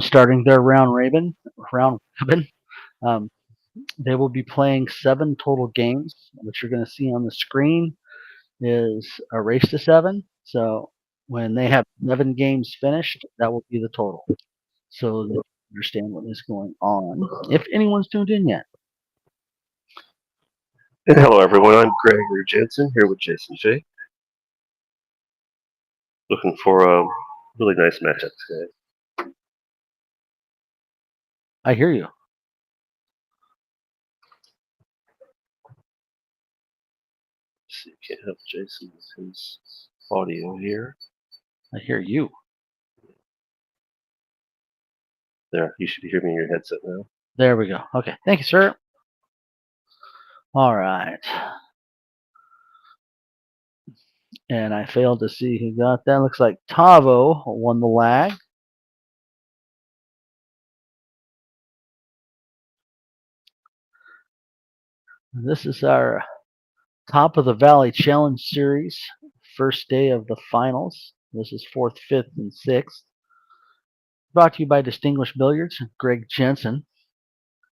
Starting their round robin. Um, they will be playing 7 total games. What you're going to see on the screen is a race to 7. So when they have 7 games finished, that will be the total. So that you understand what is going on, if anyone's tuned in yet. And hello, everyone. I'm Gregory Jensen here with Jason J. Looking for a really nice matchup today. I hear you. Let's see, can't help Jason with his audio here. I hear you. There, you should hear me in your headset now. There we go. Okay. Thank you, sir. All right. And I failed to see who got that. Looks like TAVO won the lag. This is our Top of the Valley Challenge Series, first day of the finals. This is 4th, 5th, and 6th. Brought to you by Distinguished Billiards, Greg Jensen,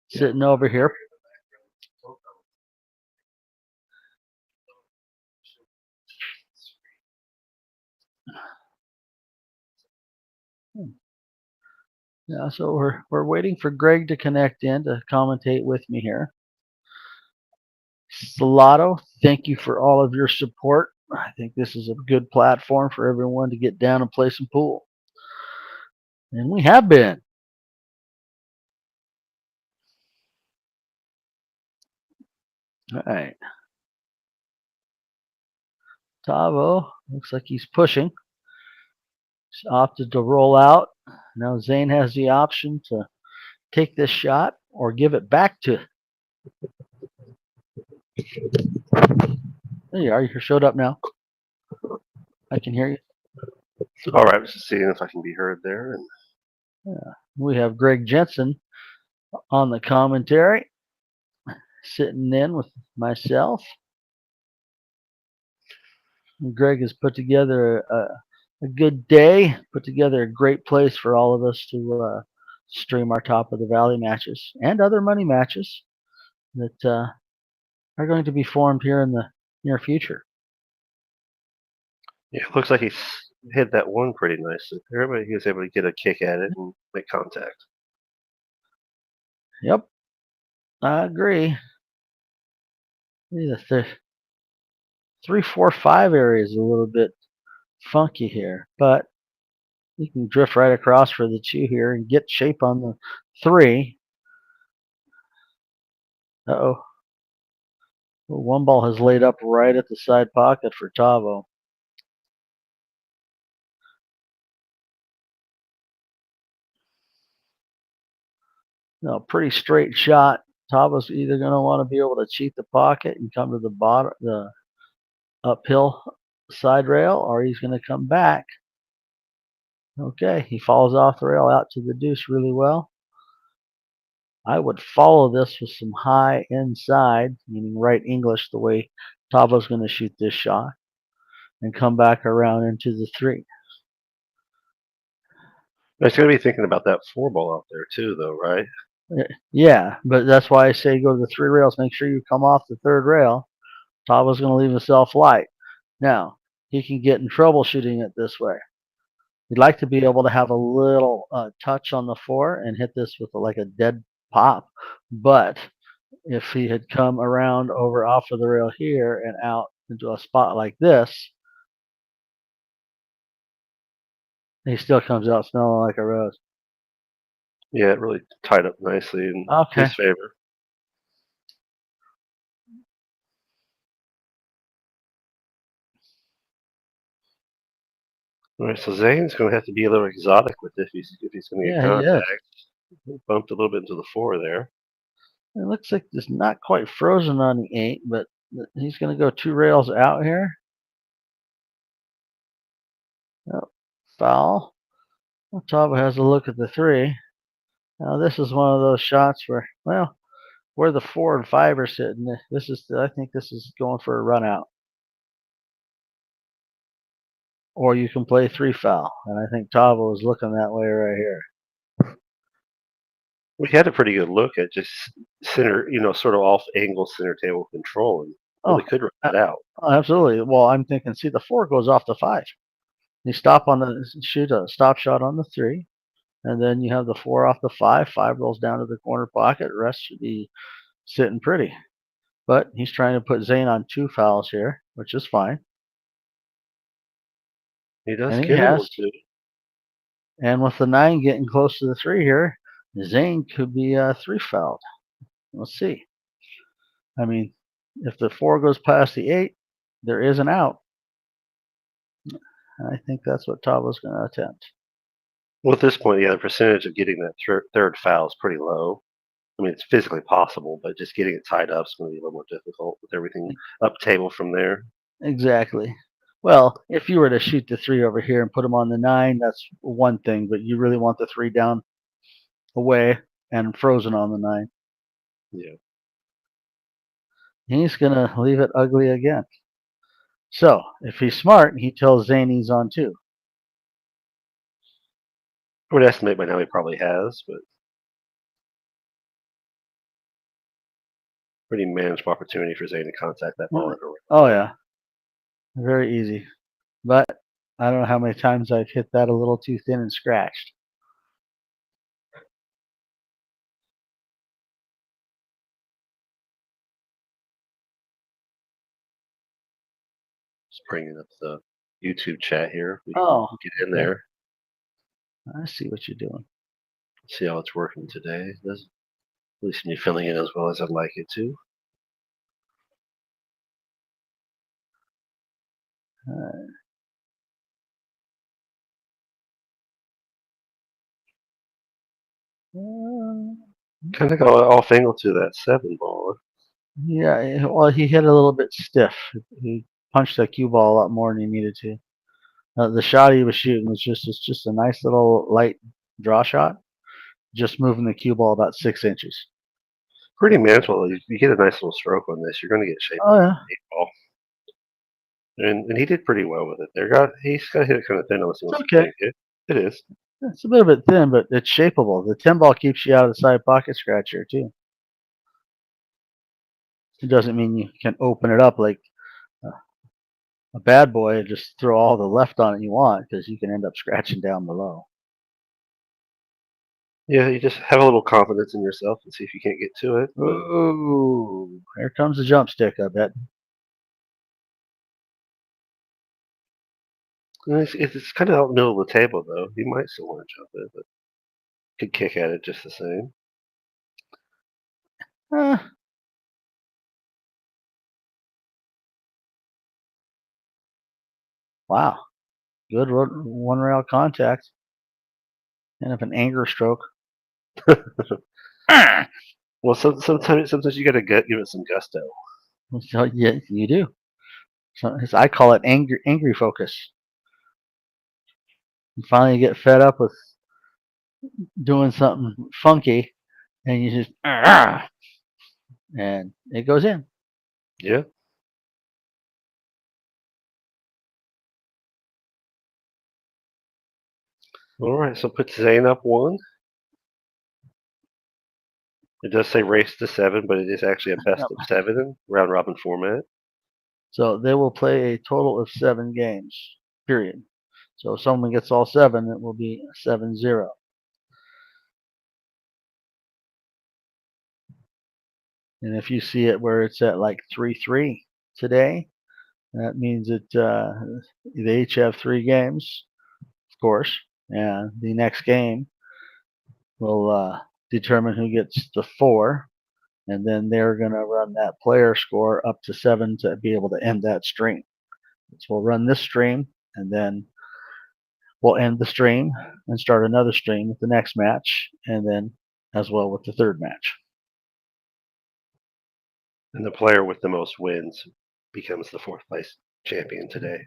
sitting over here. Yeah, so we're waiting for Greg to connect in to commentate with me here. Salato, thank you for all of your support. I think this is a good platform for everyone to get down and play some pool. And we have been. All right. Tavo looks like he's pushing. He's opted to roll out. Now ZANE has the option to take this shot or give it back to. There you are. You showed up now. I can hear you. All right, just seeing if I can be heard there. And yeah. We have Greg Jensen on the commentary, sitting in with myself. And Greg has put together a good day, put together a great place for all of us to stream our Top of the Valley matches and other money matches that are going to be formed here in the near future. yeah, it looks like he's hit that one pretty nicely there, but he was able to get a kick at it and make contact. Yep, I agree. The 3, 4, 5 area is a little bit funky here, but you can drift right across for the 2 here and get shape on the 3. Uh-oh. One ball has laid up right at the side pocket for Tavo. No, pretty straight shot. Tavo's either going to want to be able to cheat the pocket and come to the bottom, the uphill side rail, or he's going to come back. Okay, he falls off the rail out to the deuce really well. I would follow this with some high inside, meaning right English, the way Tavo's going to shoot this shot, and come back around into the 3. He's going to be thinking about that 4 ball out there too, though, right? Yeah, but that's why I say go to the 3 rails. Make sure you come off the 3rd rail. Tavo's going to leave himself light. Now, he can get in trouble shooting it this way. He'd like to be able to have a little touch on the 4 and hit this with like a dead pop. But if he had come around over off of the rail here and out into a spot like this, he still comes out smelling like a rose. Yeah, it really tied up nicely in his favor. All right, so ZANE's going to have to be a little exotic with this if he's going to get contact. He bumped a little bit into the 4 there. It looks like it's not quite frozen on the 8, but he's going to go 2 rails out here. Oh, foul. Tavo has a look at the 3. Now this is one of those shots where, well, where the 4 and 5 are sitting, I think this is going for a run out. Or you can play 3 foul, and I think TAVO is looking that way right here. We had a pretty good look at just center, sort of off angle center table control, and really could run that out. Oh, absolutely. Well, I'm thinking, see, the 4 goes off the 5. You stop on shoot a stop shot on the 3, and then you have the 4 off the 5. 5 rolls down to the corner pocket. Rest should be sitting pretty. But he's trying to put ZANE on 2 fouls here, which is fine. He does And give him one too. And with the 9 getting close to the 3 here, ZANE could be 3 fouled. Let's see. I mean, if the 4 goes past the 8, there is an out. I think that's what TAVO's going to attempt. Well, at this point, yeah, the percentage of getting that third foul is pretty low. I mean, it's physically possible, but just getting it tied up is going to be a little more difficult with everything up table from there. Exactly. Well, if you were to shoot the 3 over here and put him on the 9, that's one thing, but you really want the 3 down away and frozen on the 9. Yeah. He's going to leave it ugly again. So, if he's smart, he tells ZANE he's on 2. I would estimate by now he probably has, but pretty manageable opportunity for ZANE to contact that ball. Oh, yeah. Very easy. But I don't know how many times I've hit that a little too thin and scratched. Just bringing up the YouTube chat here. We can get in there. I see what you're doing. See how it's working today. It doesn't at least me filling in as well as I'd like it to. Kind of got off angle to that 7 ball. Yeah, well, he hit a little bit stiff. He punched that cue ball a lot more than he needed to. The shot he was shooting was just a nice little light draw shot, just moving the cue ball about 6 inches. Pretty manageable. You get a nice little stroke on this, you're going to get shape. Oh yeah. Ball. And he did pretty well with it. He's got to hit it kind of thin unless he wants to take it. It is. It's a little bit thin, but it's shapeable. The 10 ball keeps you out of the side pocket scratcher too. It doesn't mean you can open it up like a bad boy and just throw all the left on it you want, because you can end up scratching down below. Yeah, you just have a little confidence in yourself and see if you can't get to it. Ooh, here comes the jump stick, I bet. It's kind of out in the middle of the table, though. He might still want to jump it, but could kick at it just the same. Wow. Good one rail contact. Kind of an anger stroke. Well, sometimes you got to give it some gusto. So, yeah, you do. So, I call it angry focus. You finally get fed up with doing something funky, and you just and it goes in. Yeah. All right, so put ZANE up 1. It does say race to 7, but it is actually a best of 7 round robin format. So they will play a total of 7 games, period. So if someone gets all 7, it will be 7-0. And if you see it where it's at like 3-3 today, that means that they each have 3 games, of course, and the next game will determine who gets the 4, and then they're going to run that player score up to 7 to be able to end that stream. So we'll run this stream, and then we'll end the stream and start another stream with the next match, and then as well with the 3rd match. And the player with the most wins becomes the 4th place champion today.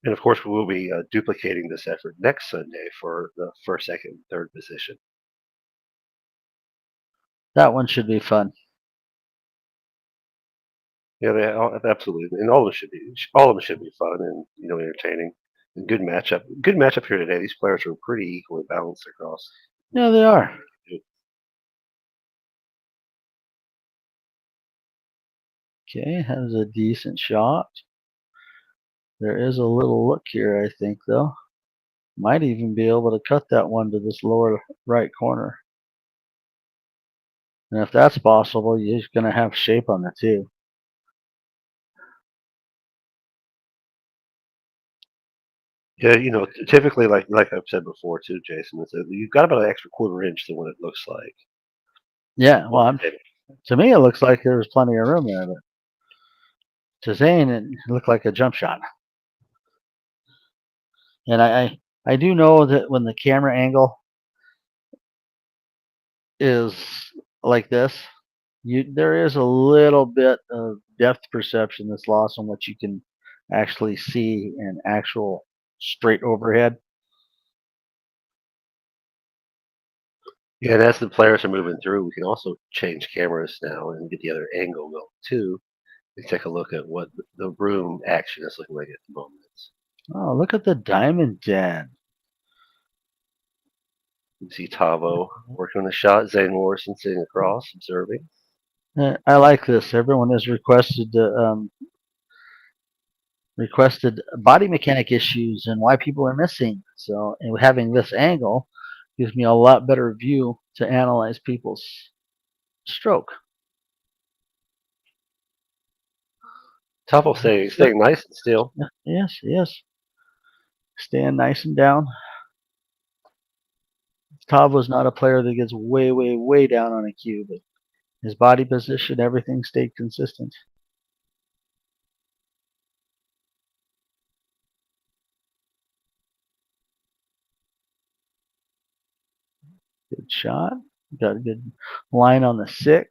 And of course, we will be duplicating this effort next Sunday for the first, second, third position. That one should be fun. Yeah, absolutely, and all of them should be fun and entertaining. And good matchup. Good matchup here today. These players are pretty equally balanced across. Yeah, they are. Okay, has a decent shot. There is a little look here, I think, though. Might even be able to cut that one to this lower right corner. And if that's possible, you're going to have shape on the two. Yeah, typically, like I've said before too, Jason, is that you've got about an extra quarter inch than what it looks like. Yeah, well, to me, it looks like there was plenty of room there, but to Zane, it looked like a jump shot. And I do know that when the camera angle is like this, there is a little bit of depth perception that's lost on what you can actually see in actual straight overhead. Yeah, and as the players are moving through, we can also change cameras now and get the other angle going too. And take a look at what the room action is looking like at the moment. Oh, look at the diamond den. You see TAVO working on the shot. ZANE Morrison sitting across, observing. I like this. Everyone has requested body mechanic issues and why people are missing. So, and having this angle gives me a lot better view to analyze people's stroke. TAVO staying nice and still. Yes, yes. Staying nice and down. Tavo's not a player that gets way, way, way down on a cue, but his body position, everything stayed consistent. Good shot. Got a good line on the 6.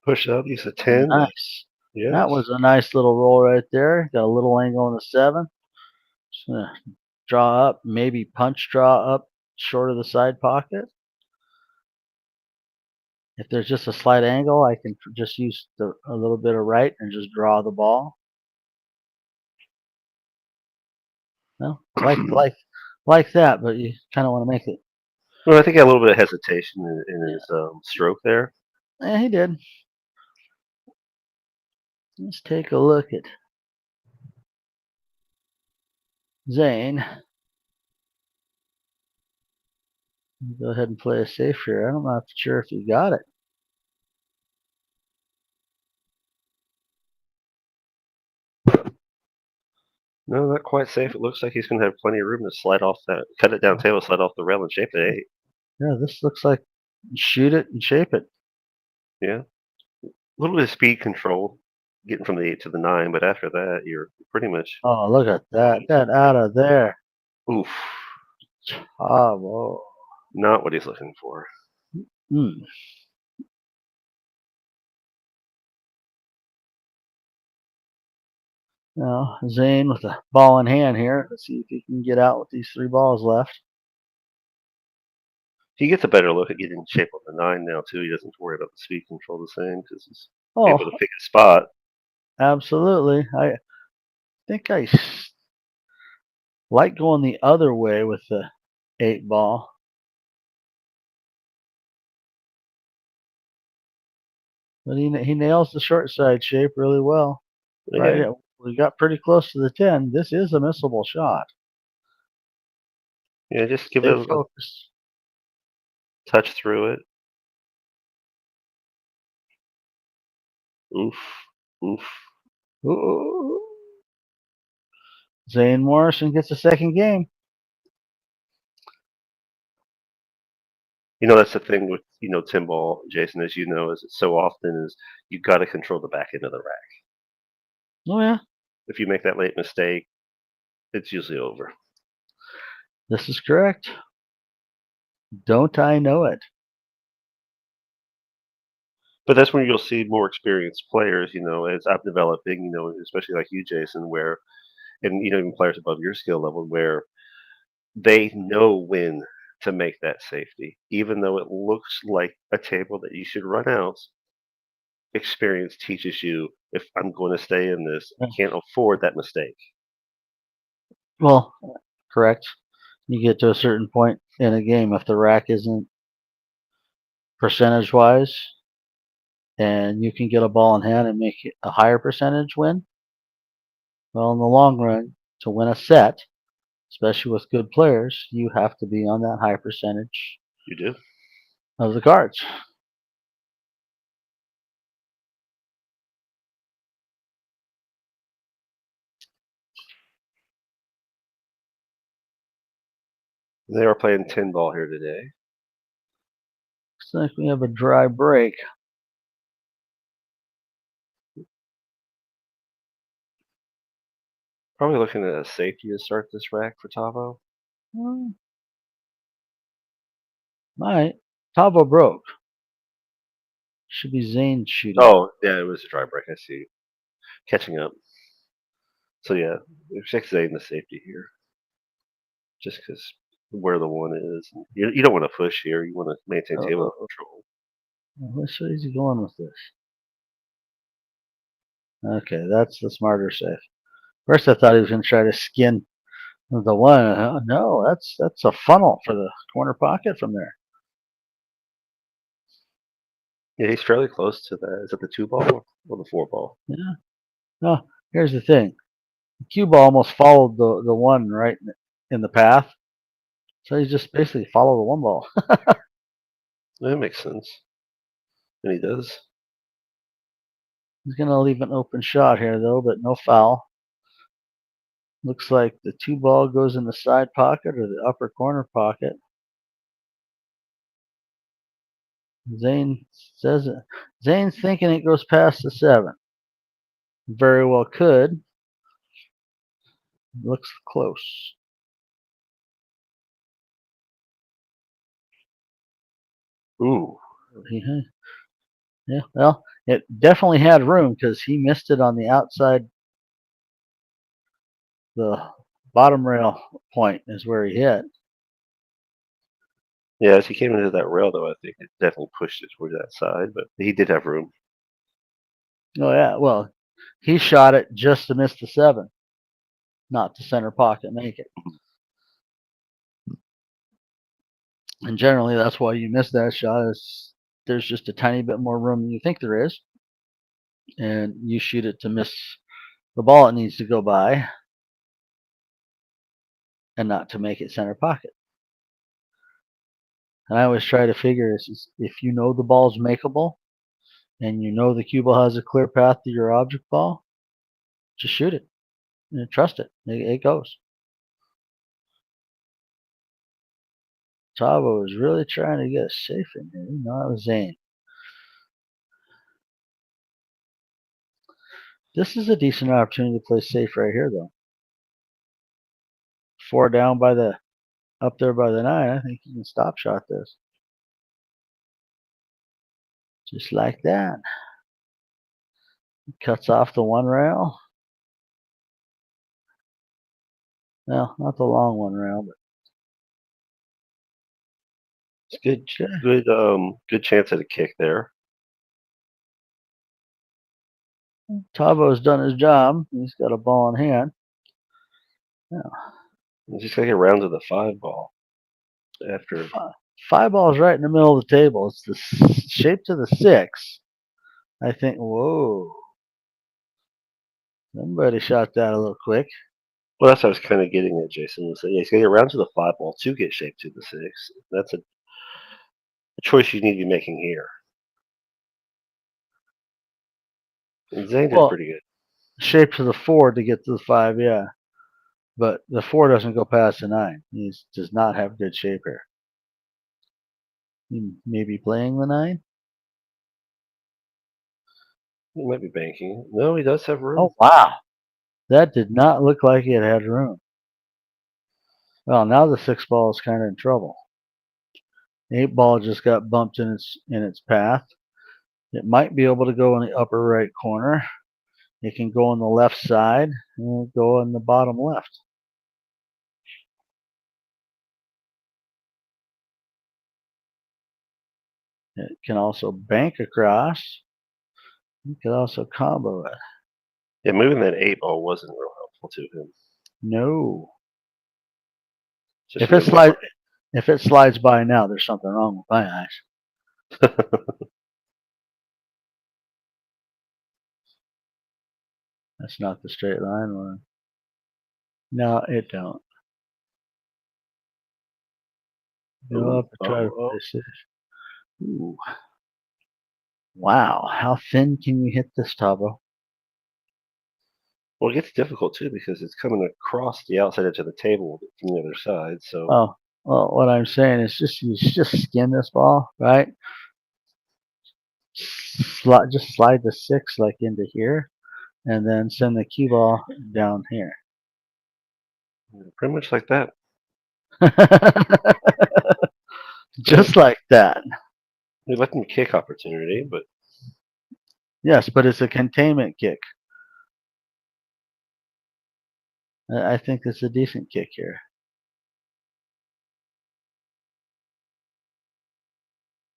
Push up, use a 10. Nice. Yes. That was a nice little roll right there. Got a little angle on the 7. Just gonna draw up, maybe punch draw up short of the side pocket. If there's just a slight angle, I can just use a little bit of right and just draw the ball. No, like that, but you kind of want to make it. Well, I think he had a little bit of hesitation in his stroke there. Yeah, he did. Let's take a look at Zane. Go ahead and play a safe here. I'm not sure if he got it. No, not quite safe. It looks like he's going to have plenty of room to slide off that, cut it down table, slide off the rail, and shape the 8. Yeah, this looks like shoot it and shape it. Yeah. A little bit of speed control getting from the 8 to the 9, but after that, you're pretty much. Oh, look at that. That out of there. Oof. Oh, whoa. Not what he's looking for. Hmm. Now, Zane with the ball in hand here. Let's see if he can get out with these 3 balls left. He gets a better look at getting in shape on the 9 now, too. He doesn't have to worry about the speed control the same because he's able to pick a spot. Absolutely. I think I like going the other way with the 8 ball. But he nails the short side shape really well. Yeah. Right. We got pretty close to the 10. This is a missable shot. Yeah, just give Stay it focused. a touch through it. Oof. Oof. Ooh. Zane Morrison gets a second game. That's the thing with, Tim Ball, Jason, as you know, is so often is you got to control the back end of the rack. Oh, yeah. If you make that late mistake, it's usually over. This is correct. Don't I know it? But that's when you'll see more experienced players, as I'm developing, especially like you, Jason, where, and, even players above your skill level, where they know when to make that safety. Even though it looks like a table that you should run out, experience teaches you if I'm going to stay in this, I Yeah. can't afford that mistake. Well, correct. You get to a certain point in a game if the rack isn't percentage wise, and you can get a ball in hand and make it a higher percentage win. Well, in the long run, to win a set, especially with good players, you have to be on that high percentage You do? of the cards. They are playing 10 ball here today. Looks like we have a dry break. Probably looking at a safety to start this rack for TAVO. Hmm, might. TAVO broke. Should be ZANE shooting. Oh, yeah, it was a dry break. I see. Catching up. So, yeah, check Zane the safety here. Just because where the one is. You don't want to push here. You want to maintain table control. Which way is he going with this? Okay, that's the smarter safe. First, I thought he was going to try to skin the one. No, that's a funnel for the corner pocket from there. Yeah, he's fairly close to that. Is that the 2 ball or the 4 ball? Yeah. No, here's the thing. The cue ball almost followed the one right in the path. So he just basically followed the one ball. That makes sense. And he does. He's going to leave an open shot here, though, but no foul. Looks like the 2 ball goes in the side pocket or the upper corner pocket. Zane says it. Zane's thinking it goes past the 7. Very well could. Looks close. Ooh. Yeah, well, it definitely had room because he missed it on the outside. The bottom rail point is where he hit. Yeah, as he came into that rail, though, I think it definitely pushed it toward that side, but he did have room. Oh, yeah, well, he shot it just to miss the 7, not the center pocket make it. And generally, that's why you miss that shot. Is there's just a tiny bit more room than you think there is, and you shoot it to miss the ball it needs to go by, and not to make it center pocket. And I always try to figure is if you know the ball's makeable, and you know the cue ball has a clear path to your object ball, just shoot it and trust it. It goes. TAVO is really trying to get safe in here. You know, it was ZANE. This is a decent opportunity to play safe right here, though. 4 down by the up there by the 9. I think you can stop shot this. Just like that. Cuts off the 1 rail. Well, not the long 1 rail, but It's good chance at a kick there. TAVO's done his job. He's got a ball in hand. Yeah. He's just got to get around to the 5 ball after. 5 balls right in the middle of the table. It's the shape to the 6. I think, whoa. Somebody shot that a little quick. Well, that's what I was kind of getting at, Jason. Was that, yeah, he's got to get around to the 5 ball to get shaped to the 6. That's a choice you need to be making here. And Zane did pretty good. Shape to the 4 to get to the 5, yeah. But the 4 doesn't go past the 9. He does not have good shape here. He may be playing the 9. He might be banking. No, he does have room. Oh, wow. That did not look like it had room. Well, now the 6 ball is kind of in trouble. 8 ball just got bumped in its path. It might be able to go in the upper right corner. It can go on the left side and go in the bottom left. It can also bank across. You could also combo it. Yeah, moving that 8 ball wasn't real helpful to him. No. Just If it really slides, if it slides by now, there's something wrong with my eyes. That's not the straight line one. No, it don't. Go up and try to place it. Ooh. Wow, how thin can you hit this, TAVO? Well, it gets difficult too because it's coming across the outside edge of the table from the other side. So Oh, well, what I'm saying is you just skin this ball, right? Just slide the 6 like into here, and then send the cue ball down here. pretty much like that. Just like that. We let them kick opportunity, but Yes, but it's a containment kick. I think it's a decent kick here.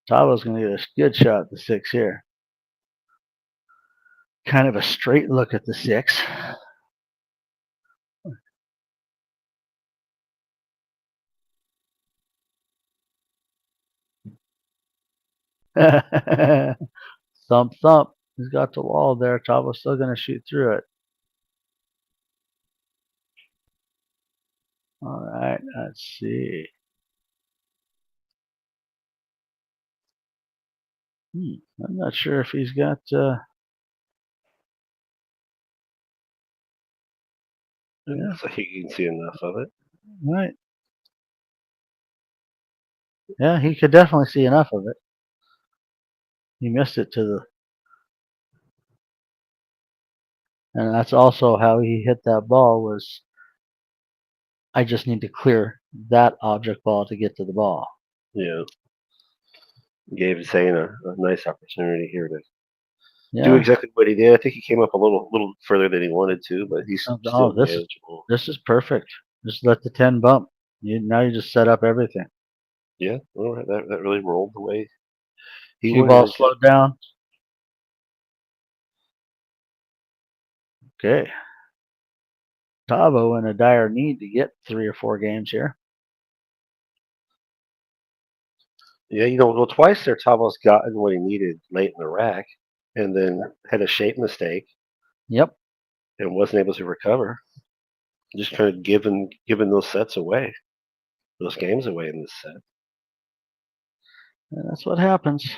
TAVO's going to get a good shot at the 6 here. Kind of a straight look at the 6. Thump, thump. He's got the wall there. TAVO's still going to shoot through it. All right, let's see. I'm not sure if he's got. yeah, so he can see enough of it. Right. Yeah, he could definitely see enough of it. He missed it to the. And that's also how he hit that ball was. I just need to clear that object ball to get to the ball. Yeah, gave ZANE a nice opportunity here to do Yeah. exactly what he did. I think he came up a little further than he wanted to, but he's Oh, still manageable. this is perfect. Just let the 10 bump. Now you just set up everything. Yeah, all right, that really rolled the way he Cue ball wanted. slowed down. Okay. TAVO in a dire need to get 3 or 4 games here. Yeah, well, twice there, TAVO's gotten what he needed late in the rack, and then had a shape mistake. Yep. And wasn't able to recover. Just kind of giving those sets away, those games away in this set. And that's what happens.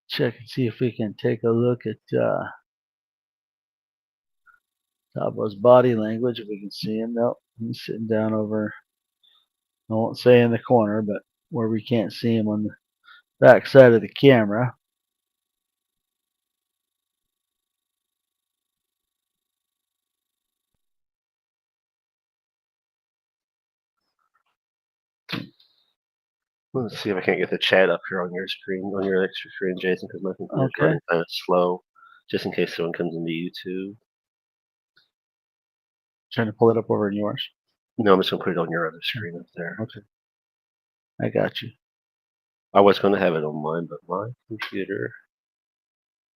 Check and see if we can take a look at TAVO's body language. If we can see him. Nope. He's sitting down over, I won't say in the corner, but where we can't see him on the back side of the camera. Let's see if I can't get the chat up here on your screen, on your extra screen, Jason, because my computer's running kind of slow, just in case someone comes into YouTube. Trying to pull it up over in yours. No, I'm just gonna put it on your other screen up there. Okay. I got you. I was gonna have it on mine, but my computer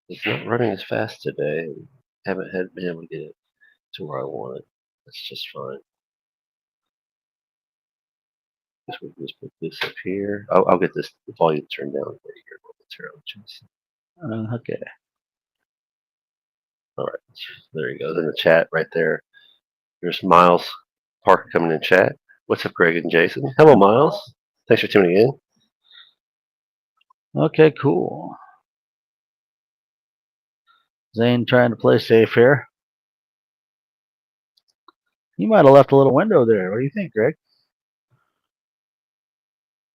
is not running as fast today. Haven't been able to get it to where I want it. That's just fine. We can just put this up here. I'll get this volume turned down right here momentarily, Jason. Okay. All right, there he goes in the chat right there. There's Miles Parker coming in chat. What's up, Greg and Jason? Hello, Miles. Thanks for tuning in. Okay, cool. ZANE trying to play safe here. He might have left a little window there. What do you think, Greg?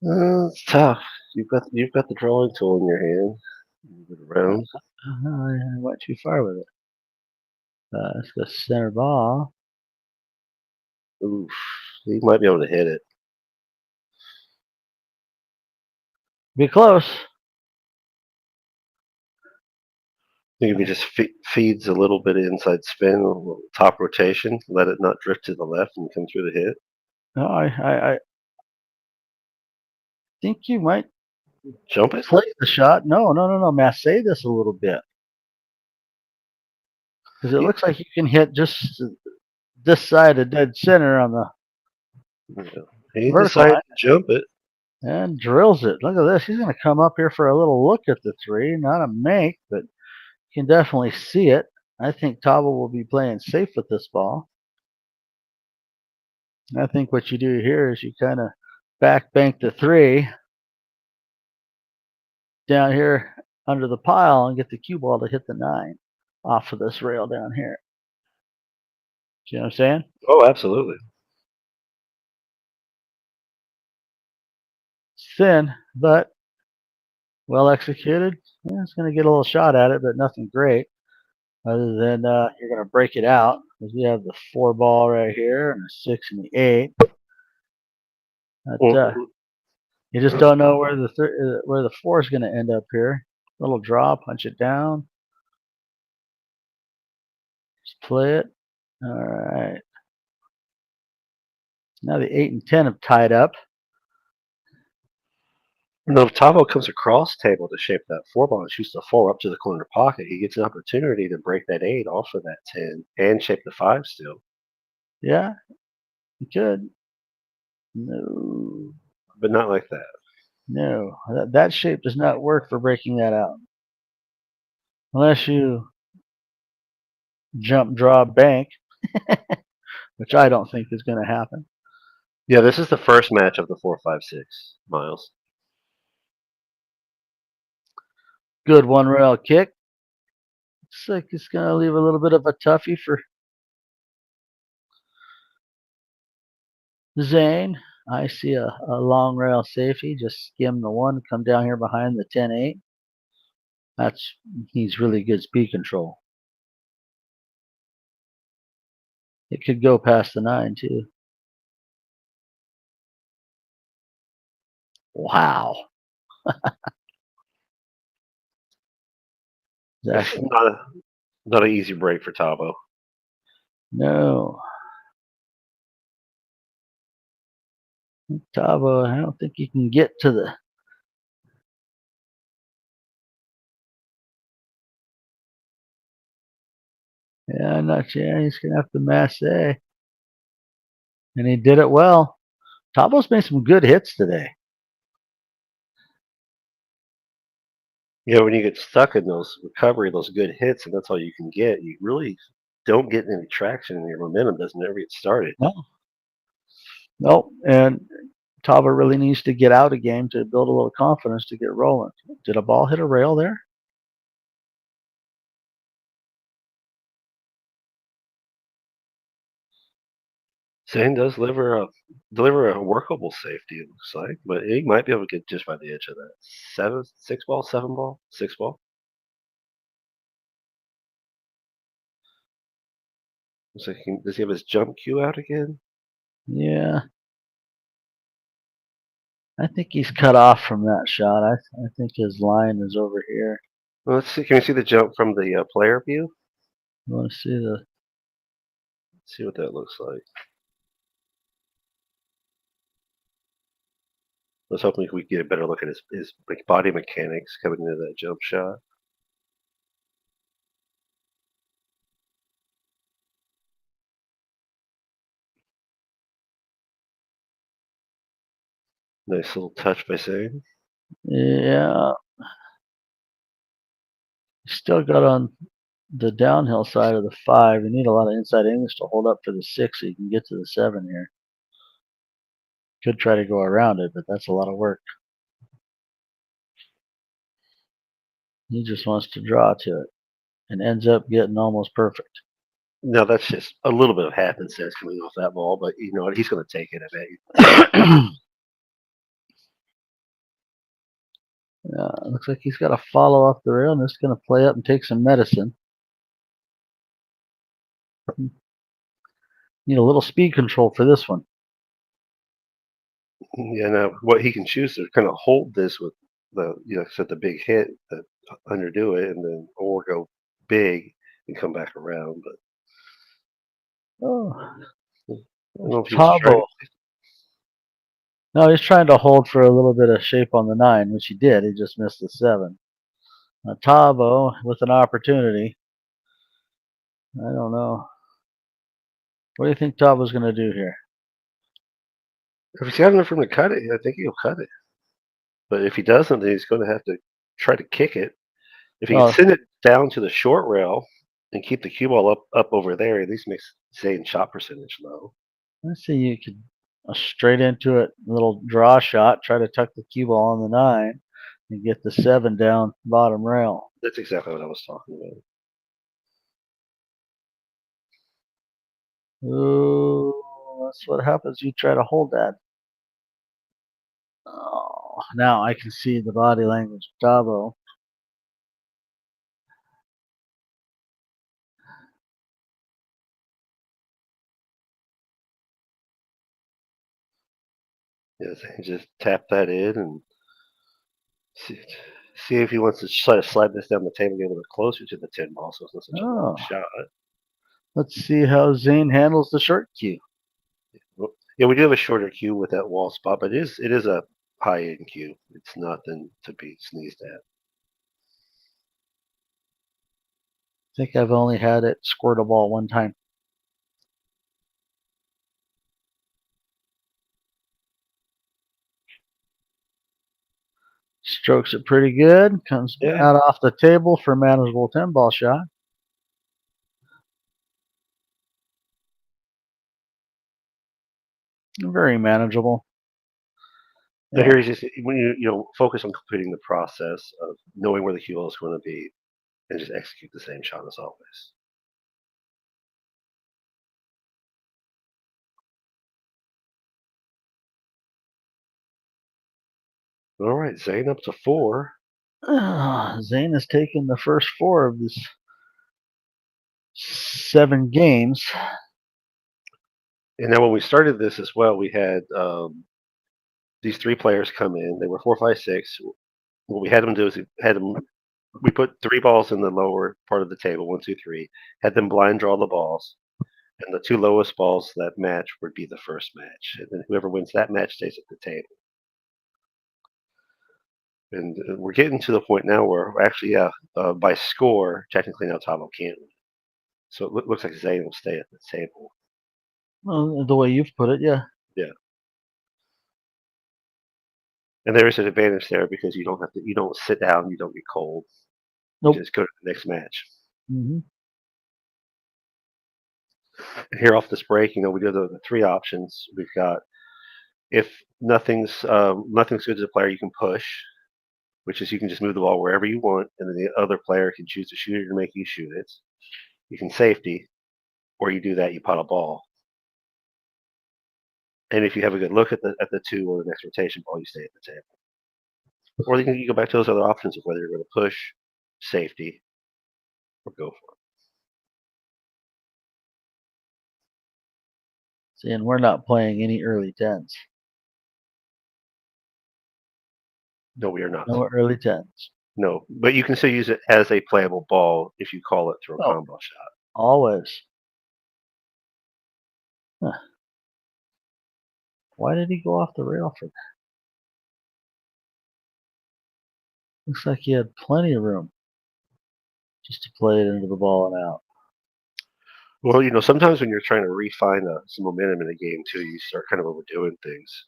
It's tough. You've got the drawing tool in your hand. Move it around. I went too far with it. Let's go center ball. Oof. He might be able to hit it. Be close. I think if he just feeds a little bit of inside spin, a little top rotation, let it not drift to the left and come through the hit. No, I think you might Jump it? play the shot. No. Massay this a little bit. Because it Yeah. looks like you can hit just this side of dead center on the He vertical decided line to jump it. and drills it. Look at this. He's going to come up here for a little look at the 3. Not a make, but you can definitely see it. I think TAVO will be playing safe with this ball. I think what you do here is you kind of back bank the 3 down here under the pile and get the cue ball to hit the 9 off of this rail down here. See what I'm saying? Oh, absolutely. Thin, but well executed. Yeah, it's going to get a little shot at it, but nothing great. Other than you're going to break it out because we have the 4 ball right here and the 6 and the 8. But, you just don't know where the 4 is going to end up here. Little draw, punch it down. Just play it. All right. Now the 8 and 10 have tied up. Now, if TAVO comes across table to shape that 4 ball and shoots the 4 up to the corner pocket, he gets an opportunity to break that 8 off of that 10 and shape the 5 still. Yeah, you could. No. But not like that. No. That shape does not work for breaking that out. Unless you jump, draw, bank, which I don't think is going to happen. Yeah, this is the first match of the 4-5-6, Miles. Good 1 rail kick. Looks like it's going to leave a little bit of a toughie for ZANE. I see a long rail safety. Just skim the 1, come down here behind the 10-8. He's really good speed control. It could go past the 9 too. Wow. It's not an easy break for TAVO. No. TAVO, I don't think you can get to the. Yeah, I'm not sure. He's going to have to massay. And he did it well. TAVO's made some good hits today. Yeah, when you get stuck in those recovery, those good hits, and that's all you can get, you really don't get any traction, and your momentum doesn't ever get started. No, and TAVO really needs to get out a game to build a little confidence to get rolling. Did a ball hit a rail there? ZANE does deliver a workable safety, it looks like, but he might be able to get just by the edge of that. 6 ball, 7 ball, 6 ball. Looks like does he have his jump cue out again? Yeah. I think he's cut off from that shot. I think his line is over here. Well, let's see. Can we see the jump from the player view? You want to see the. Let's see what that looks like. I was hoping we could get a better look at his body mechanics coming into that jump shot. Nice little touch by ZANE. Yeah. Still got on the downhill side of the 5. You need a lot of inside English to hold up for the 6 so you can get to the 7 here. Could try to go around it, but that's a lot of work. He just wants to draw to it and ends up getting almost perfect. Now that's just a little bit of happenstance coming off that ball, but you know what? He's going to take it. I bet. Looks like he's got to follow off the rail, and it's going to play up and take some medicine. Need a little speed control for this one. Yeah. Now what he can choose to kind of hold this with the big hit that underdo it, and then or go big and come back around. But Oh, I don't know if he was trying. Tavo. No, he's trying to hold for a little bit of shape on the 9, which he did. He just missed the 7. Tavo with an opportunity. I don't know. What do you think Tavo's going to do here? If he's got enough room to cut it, I think he'll cut it. But if he doesn't, then he's going to have to try to kick it. If he can Oh, send it down to the short rail and keep the cue ball up over there, at least makes Zane shot percentage low. let's see. You could straight into it, little draw shot. Try to tuck the cue ball on the 9 and get the 7 down bottom rail. That's exactly what I was talking about. Ooh, that's what happens. You try to hold that. Oh, now I can see the body language of Tavo. Yeah, Zane just tap that in and see if he wants to try to slide this down the table, get a little closer to the 10 ball, so it's not such a long Oh, shot. let's see how Zane handles the short cue. Well, yeah, we do have a shorter cue with that wall spot, but it is a high end cue. It's nothing to be sneezed at. I think I've only had it squirt a ball one time. Strokes it pretty good. Comes Yeah, out off the table for a manageable 10 ball shot. Very manageable. so here he's just when you focus on completing the process of knowing where the cue ball is going to be, and just execute the same shot as always. All right, Zane up to 4. Zane has taken the first 4 of his 7 games. And now when we started this as well, we had these 3 players come in. They were 4, 5, 6. What we had them do is we put 3 balls in the lower part of the table, 1, 2, 3. Had them blind draw the balls, and the 2 lowest balls that match would be the first match, and then whoever wins that match stays at the table. And we're getting to the point now where actually, by score, technically now Tavo can't win. So it looks like Zane will stay at the table. Well, the way you've put it, yeah. Yeah. And there is an advantage there because you don't sit down, you don't get cold. Nope. You just go to the next match. Mm-hmm. And here off this break, we do the 3 options. We've got if nothing's good as a player, you can push, which is you can just move the ball wherever you want, and then the other player can choose to shoot it or make you shoot it. You can safety, or you do that, you pot a ball. And if you have a good look at the 2 or the next rotation ball, you stay at the table. Or you go back to those other options of whether you're going to push, safety, or go for it. See, and we're not playing any early 10s. No, we are not. No early 10s. No, but you can still use it as a playable ball if you call it through a combo shot. Always. Huh. Why did he go off the rail for that? Looks like he had plenty of room just to play it into the ball and out. Well, sometimes when you're trying to refine some momentum in a game too, you start kind of overdoing things.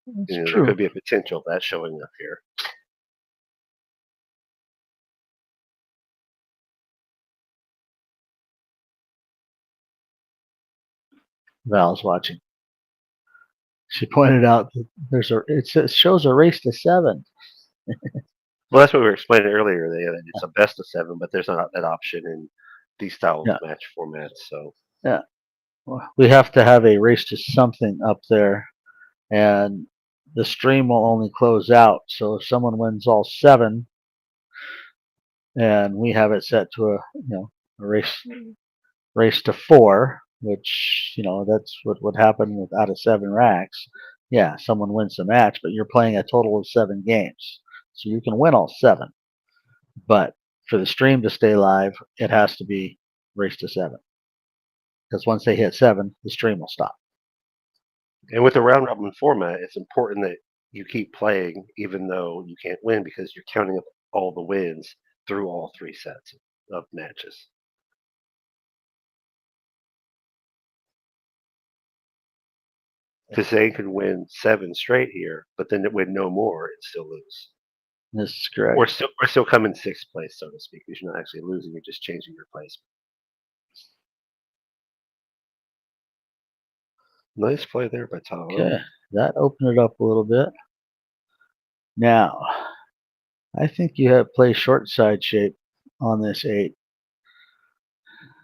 That's There true. could be a potential of that showing up here. Val's watching. She pointed out that it shows a race to 7. Well, that's what we were explaining earlier. That it's a best of 7, but there's not that option in these style of match formats. So yeah, we have to have a race to something up there, and the stream will only close out. So if someone wins all 7, and we have it set to a race to 4, which that's what would happen with out of 7 racks. Yeah, someone wins the match, but you're playing a total of 7 games. So you can win all 7. But for the stream to stay live, it has to be race to 7. Because once they hit 7, the stream will stop. And with the round robin format, it's important that you keep playing even though you can't win because you're counting up all the wins through all 3 sets of matches. Because ZANE could win 7 straight here, but then win no more and still lose. This is correct. Or still come in 6th place, so to speak, because you're not actually losing, you're just changing your placement. Nice play there by TAVO. Okay, that opened it up a little bit. Now, I think you have play short side shape on this 8.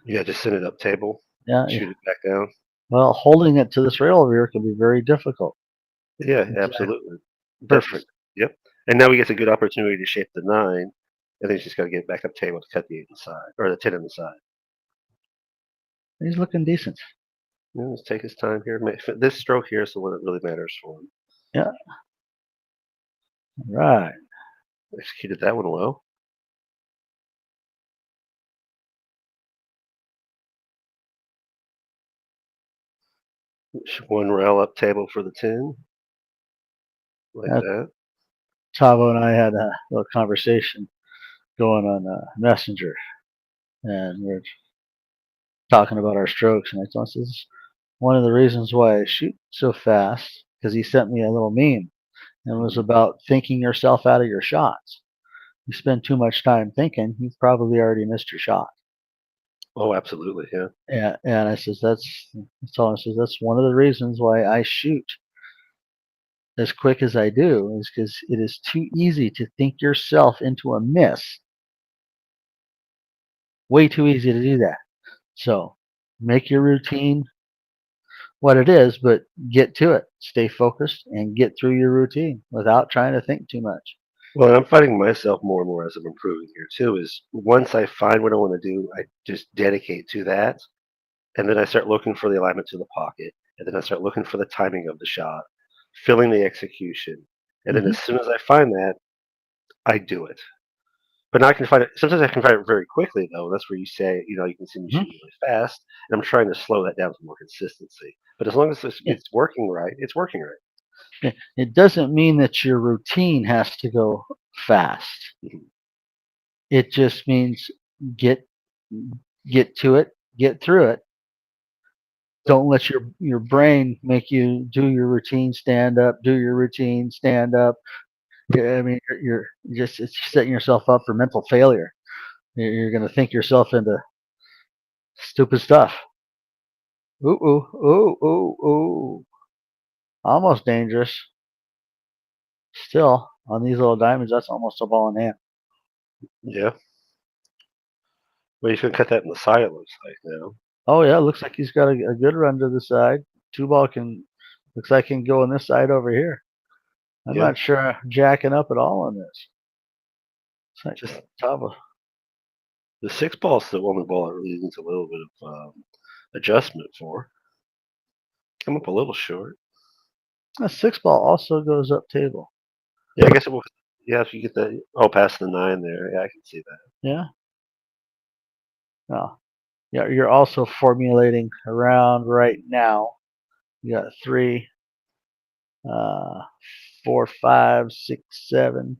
Yeah, just send it up table, Yeah. shoot it back down. Well, holding it to this rail over here can be very difficult. Yeah, Exactly. absolutely. Perfect. Yep. And now he gets a good opportunity to shape the 9, and then he's just got to get back up table to cut the 8 inside, or the 10 on the side. He's looking decent. Yeah, let's take his time here. This stroke here is the one that really matters for him. Yeah. Right. Executed that one well. One rail up table for the 10. Like that. TAVO and I had a little conversation going on Messenger, and we're talking about our strokes. And I told him, this is one of the reasons why I shoot so fast, because he sent me a little meme, and it was about thinking yourself out of your shots. You spend too much time thinking, you've probably already missed your shot. Oh, absolutely, yeah. And I says that's one of the reasons why I shoot as quick as I do, is because it is too easy to think yourself into a miss. Way too easy to do that. So make your routine what it is, but get to it. Stay focused and get through your routine without trying to think too much. Well, I'm finding myself more and more as I'm improving here too, is once I find what I want to do, I just dedicate to that. And then I start looking for the alignment to the pocket. And then I start looking for the timing of the shot, filling the execution. And then as soon as I find that, I do it. But now I can find it. Sometimes I can find it very quickly, though. That's where you say, you can see me shooting really fast. And I'm trying to slow that down for more consistency. But as long as it's working right, it's working right. It doesn't mean that your routine has to go fast. It just means get to it, get through it. Don't let your brain make you do your routine, stand up, do your routine, stand up. I mean, you're just setting yourself up for mental failure. You're going to think yourself into stupid stuff. Ooh, ooh, ooh, ooh, ooh. Almost dangerous. Still, on these little diamonds, that's almost a ball in hand. Yeah. Well, he's going to cut that in the side, it looks like now. Oh, yeah, looks like he's got a good run to the side. 2-ball looks like can go on this side over here. I'm not sure I'm jacking up at all on this. It's like just TAVO. The 6-ball is the only ball that really needs a little bit of adjustment for. Come up a little short. A 6-ball also goes up table. Yeah, I guess it will. Yeah, if you get that. Oh, past the 9 there. Yeah, I can see that. Yeah. Oh. Yeah, you're also formulating around right now. You got 3, 4, 5, 6, 7.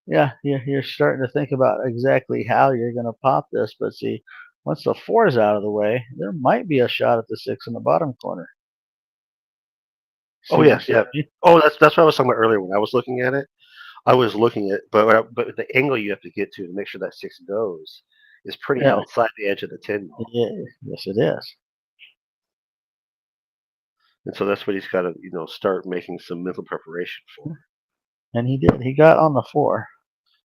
Yeah, you're starting to think about exactly how you're going to pop this. But see, once the 4 is out of the way, there might be a shot at the 6 in the bottom corner. Oh yeah. Oh, that's what I was talking about earlier when I was looking at it. I was looking at, but the angle you have to get to make sure that 6 goes is pretty outside the edge of the 10 ball. Yeah, yes, it is. And so that's what he's got to, start making some mental preparation for. And he did. He got on the 4.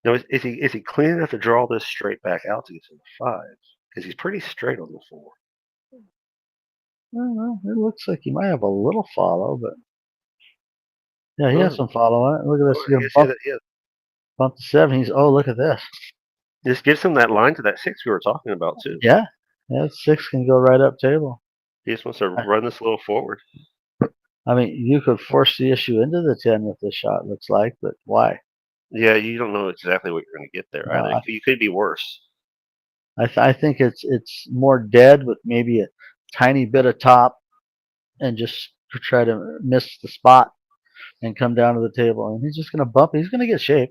Now, is he clean enough to draw this straight back out to get to the 5? Because he's pretty straight on the 4. Well, it looks like he might have a little follow, but yeah, he has some follow on it. Look at this. Bump to 7. Look at this. This gives him that line to that 6 we were talking about too. Yeah, 6 can go right up table. He just wants to run this a little forward. I mean, you could force the issue into the 10 with this shot, looks like, but why? Yeah, you don't know exactly what you're going to get there either. Uh, You could be worse. I think it's more dead with maybe a tiny bit of top and just try to miss the spot and come down to the table. And he's just going to bump. He's going to get shape.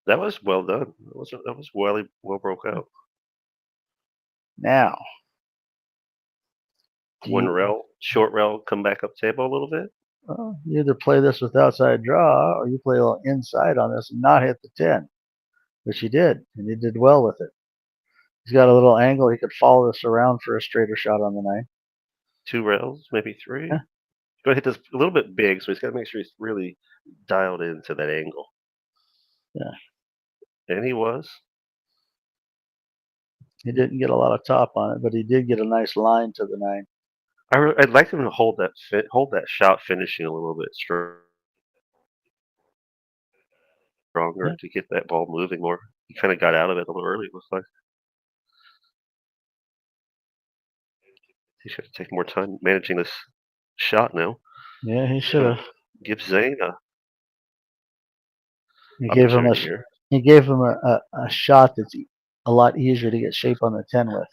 That was well done. That was well broke out. Now, do One you, rail, short rail, come back up table a little bit. you either play this with outside draw or you play a little inside on this and not hit the 10, which he did. And he did well with it. He's got a little angle. He could follow this around for a straighter shot on the 9. 2 rails, maybe 3. Yeah, Going to hit this a little bit big, so he's got to make sure he's really dialed into that angle. yeah. And he was. He didn't get a lot of top on it, but he did get a nice line to the 9. I'd like him to hold that shot finishing a little bit stronger Yeah, to get that ball moving more. He kind of got out of it a little early. It looks like he should take more time managing this shot now. yeah, he should have. Give Zane a He gave him opportunity here. he gave him a shot that's a lot easier to get shape on the 10 with.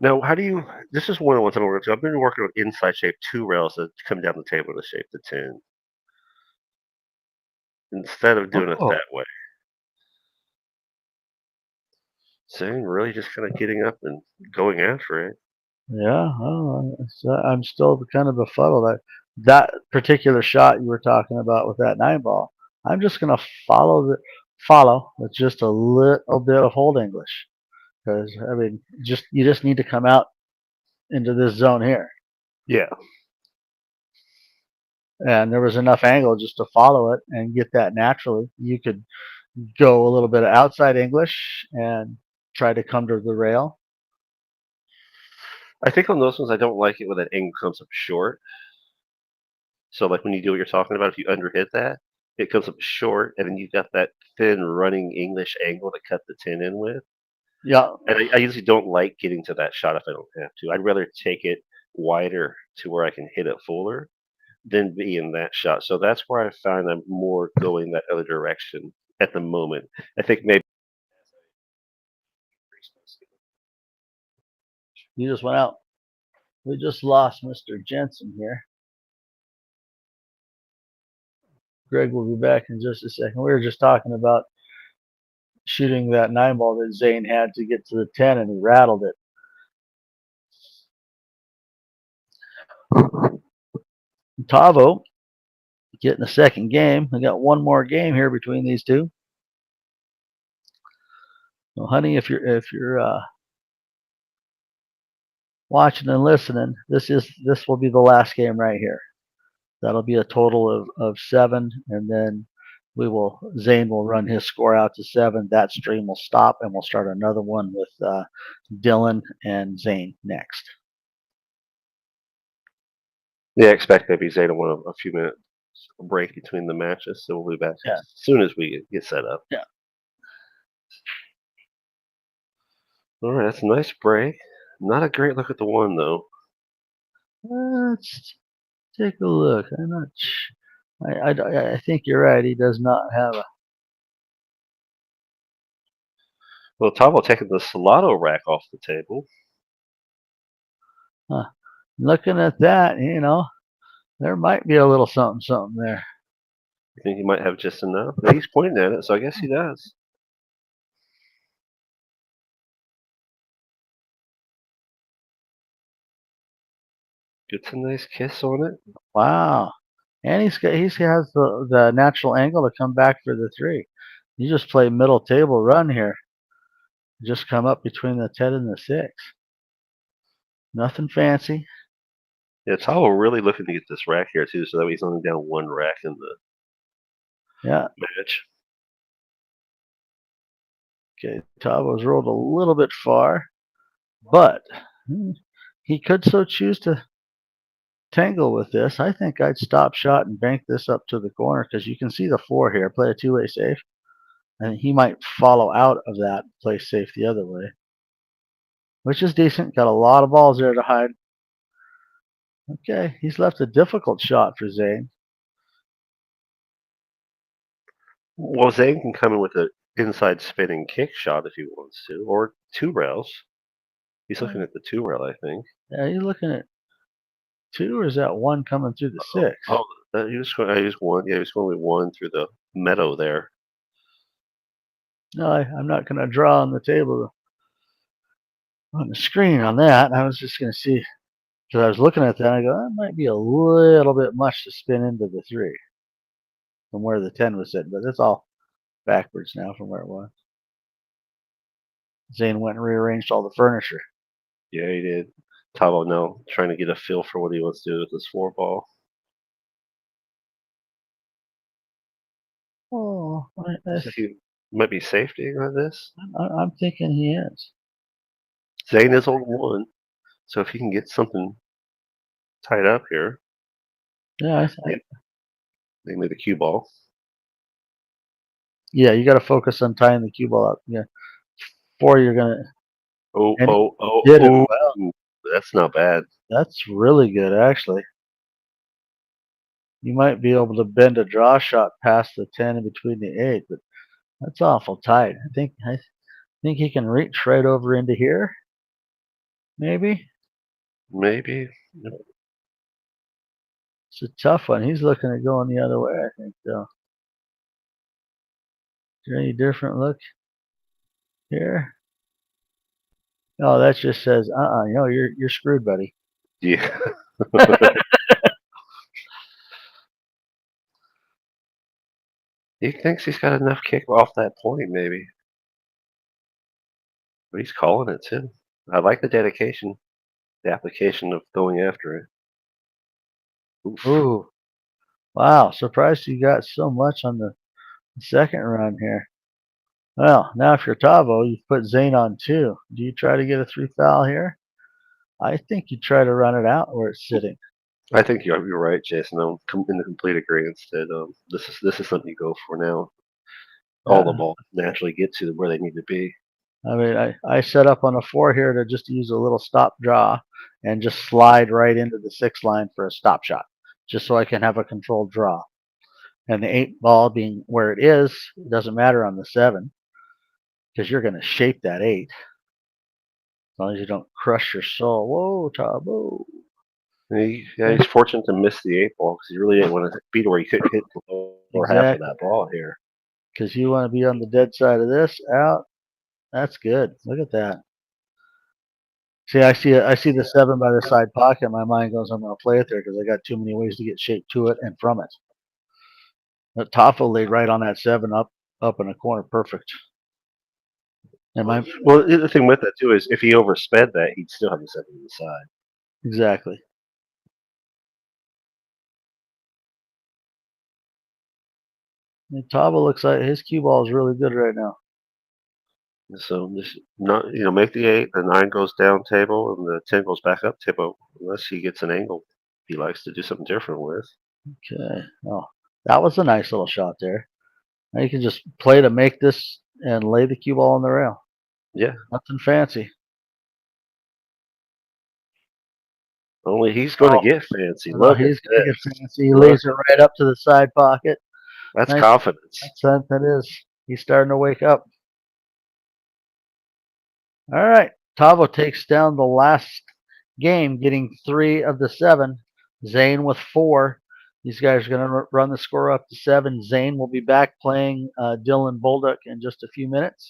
Now, how do you? This is one of the ones I'm working. I've been working on inside shape 2 rails that come down the table to shape the 10 instead of doing it Oh, that way. Zane really just kind of getting up and going after it. yeah. Oh, I'm still kind of befuddled. That particular shot you were talking about with that 9 ball, I'm just gonna follow with just a little bit of hold English because I mean, you just need to come out into this zone here, Yeah, and there was enough angle just to follow it and get that naturally. You could go a little bit of outside English and try to come to the rail. I think on those ones I don't like it when that angle comes up short. So like when you do what you're talking about, if you underhit that, it comes up short, and then you've got that thin running English angle to cut the 10 in with. Yeah, And I usually don't like getting to that shot if I don't have to. I'd rather take it wider to where I can hit it fuller than be in that shot. So that's where I find I'm more going that other direction at the moment. I think maybe you just went out. We just lost Mr. Jensen here. Greg will be back in just a second. We were just talking about shooting that 9 ball that Zane had to get to the 10, and he rattled it. TAVO getting a second game. We got one more game here between these two. So, honey, if you're watching and listening, this will be the last game right here. That'll be a total of 7, and then Zane will run his score out to 7. That stream will stop, and we'll start another one with Dylan and Zane next. yeah, expect maybe Zeta want a few minutes break between the matches, so we'll be back Yeah. as soon as we get set up. Yeah. All right, that's a nice break. Not a great look at the 1 though. Let's take a look. I'm not. I think you're right. He does not have a. Well, Tavo taking the Salado rack off the table. Looking at that, there might be a little something there. I think he might have just enough. But he's pointing at it, so I guess he does. Gets a nice kiss on it. Wow. And he has the natural angle to come back for the 3. You just play middle table run here. Just come up between the 10 and the 6. Nothing fancy. Yeah, Tavo really looking to get this rack here too, so that way he's only down 1 rack in the match. Okay, Tavo's rolled a little bit far, but he could so choose to tangle with this. I think I'd stop shot and bank this up to the corner because you can see the 4 here. Play a 2-way safe. And he might follow out of that, play safe the other way, which is decent. Got a lot of balls there to hide. Okay, he's left a difficult shot for Zane. Well, Zane can come in with an inside spinning kick shot if he wants to, or two rails. He's looking at the two rail, I think. Yeah, you looking at two, or is that one coming through the Oh, six? he was going. I used one. Yeah, he was going with one through the meadow there. No, I'm not going to draw on the table on the screen on that. I was just going to see, because I was looking at that, and I go, that might be a little bit much to spin into the 3 from where the 10 was sitting, but it's all backwards now from where it was. Zane went and rearranged all the furniture. Yeah, he did. TAVO now trying to get a feel for what he wants to do with this 4-ball. Oh, He might be safety on this. I'm thinking he is. Zane is on one, so if he can get something tied up here, Yeah, namely the cue ball. yeah, you got to focus on tying the cue ball up. Yeah, 4 you're gonna. Oh, And oh, oh, did it oh! well. That's not bad. That's really good, actually. You might be able to bend a draw shot past the 10 and between the 8, but that's awful tight. I think he can reach right over into here. Maybe. Maybe. It's a tough one. He's looking at going the other way, I think, though. Is there any different look here? No, that just says, you're screwed, buddy. Yeah. He thinks he's got enough kick off that point, maybe. But he's calling it too. I like the dedication, the application of going after it. Oof. Ooh. Wow. Surprised you got so much on the second run here. Well, now if you're TAVO, you've put Zane on 2. Do you try to get a 3 foul here? I think you try to run it out where it's sitting. I think you're right, Jason. I'm in the complete agreement that this is something you go for now. All the balls naturally get to where they need to be. I mean, I set up on a 4 here to just use a little stop draw and just slide right into the 6 line for a stop shot, just so I can have a controlled draw. And the 8 ball being where it is, it doesn't matter on the 7 because you're going to shape that 8 as long as you don't crush your soul. Whoa, TAVO. He's fortunate to miss the 8 ball because he really didn't want to beat where he couldn't hit the lower half of that ball here. Because you want to be on the dead side of this, out. That's good. Look at that. See, I see the 7 by the side pocket. My mind goes, I'm going to play it there because I got too many ways to get shape to it and from it. But TAFO laid right on that 7 up in the corner, perfect. And well, the thing with that too is if he oversped that, he'd still have the 7 on the side. Exactly. And TAVO looks like his cue ball is really good right now. So just not make the 8, the 9 goes down table, and the 10 goes back up table, unless he gets an angle he likes to do something different with. Okay. Oh, that was a nice little shot there. Now you can just play to make this and lay the cue ball on the rail. Yeah. Nothing fancy. Only he's going to get fancy. Look, he's going to get fancy. He lays it right up to the side pocket. That's nice. Confidence. That is. He's starting to wake up. All right. TAVO takes down the last game, getting 3 of the 7. Zane with 4. These guys are going to run the score up to 7. Zane will be back playing Dylan Bolduc in just a few minutes.